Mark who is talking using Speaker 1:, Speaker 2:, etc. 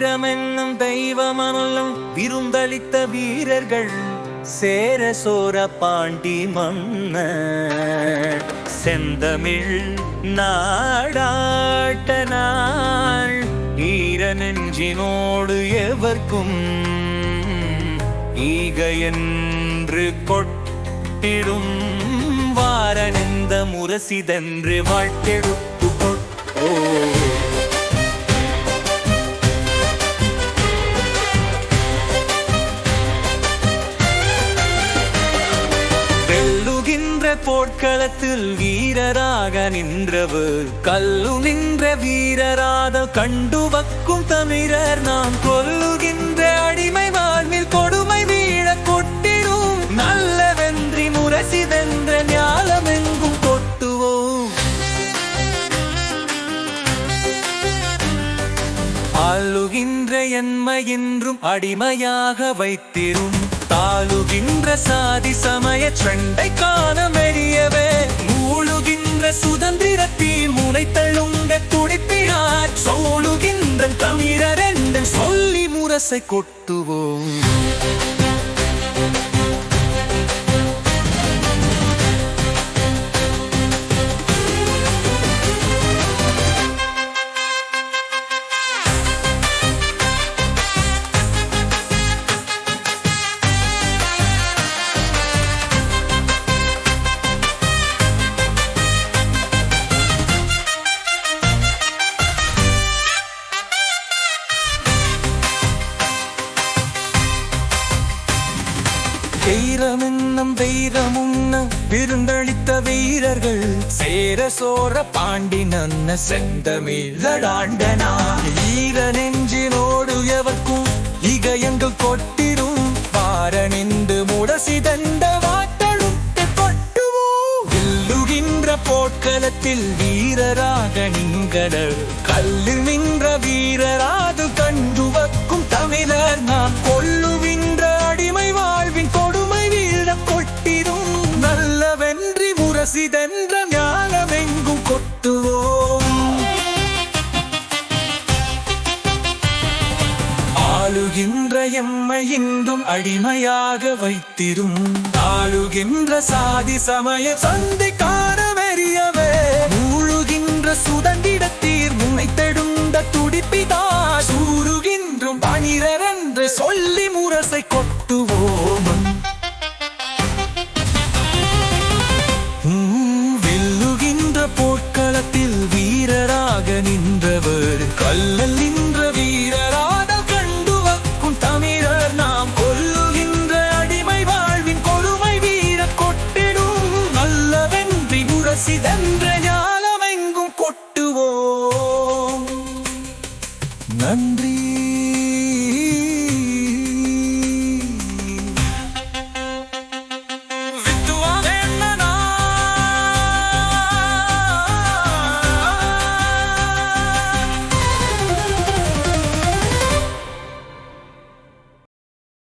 Speaker 1: வீரமென்னும் தெய்வமனலும் விருந்தளித்த வீரர்கள் சேர சோர பாண்டி மன்ன செந்தமிழ் நாடாட்ட நாள் ஈர நெஞ்சினோடு எவர்க்கும் ஈக என்று கொட்டிடும் வாரனெந்த முரசிதென்று வாழ்த்தெடுத்து கொட்டோ போர்க்களத்தில் வீரராக நின்றவர் கல்லு நின்ற வீரராத கண்டுவக்கும் தமிழர் நாம் கொல்லுகின்ற அடிமை வாழ்வில் கொடுமை வீழ கொட்டிடும் நல்லவென்றி முரசிதென்ற ஞாலமெங்கும் கொட்டுவோம். ஆளுகின்ற என்மை என்றும் அடிமையாக வைத்திரும் தாழுகின்ற சாதி சமய ட்ரெண்டை காண மெரியவே மூழுகின்ற சுதந்திரத்தில் முனைத்தழுங்க துடிப்பினார் சோழுகின்ற தமிழர் என்று சொல்லி முரசை கொட்டுவோம். வீரமென்னும் வீரமுன்ன விருந்தளித்த வீரர்கள் சேர சோர பாண்டி நன்ன செந்தமிழாண்டனா ஈர நெஞ்சினோடு எவர்க்கும் இகயங்கள் கொட்டிரும் பாரணிந்து முரசிதண்ட வாட்டழுத்து கொட்டுவோம். வெல்லுகின்ற போர்க்களத்தில் வீரராக நீங்கள் கல்லு நின்ற வீரராது கண்டுவக்கும் தமிழர் நாம் கொல்லுகின்ற அடிமை வாழ்வின் கொடுமை வீழ கொட்டிடும் நல்லவென்றி முரசிதென்ற ஞானமெங்கும் கொட்டுவோம். ஆளுகின்ற எம்மை இன்றும் அடிமையாக வைத்திரும் ஆளுகின்ற சாதி சமய சந்தை காண மெரியவே மூழுகின்ற சுதந்திரத்தீர் முனைத்தெடுந்த துடிப்பிதா சூருகின்றும் பணிரர் என்று சொல்லி முரசை கொட்டுவோம். வெல்லுகின்ற போர்க்களத்தில் வீரராக நின்றவர் கல்லல் நின்ற வீரராத கண்டுவக்கும் தமிழர் நாம் கொல்லுகின்ற அடிமை வாழ்வின் கொடுமை வீர கொட்டிடும் நல்லவென்றி முரசிதென்ற ஞாலமெங்கும் கொட்டுவோம். நன்றி.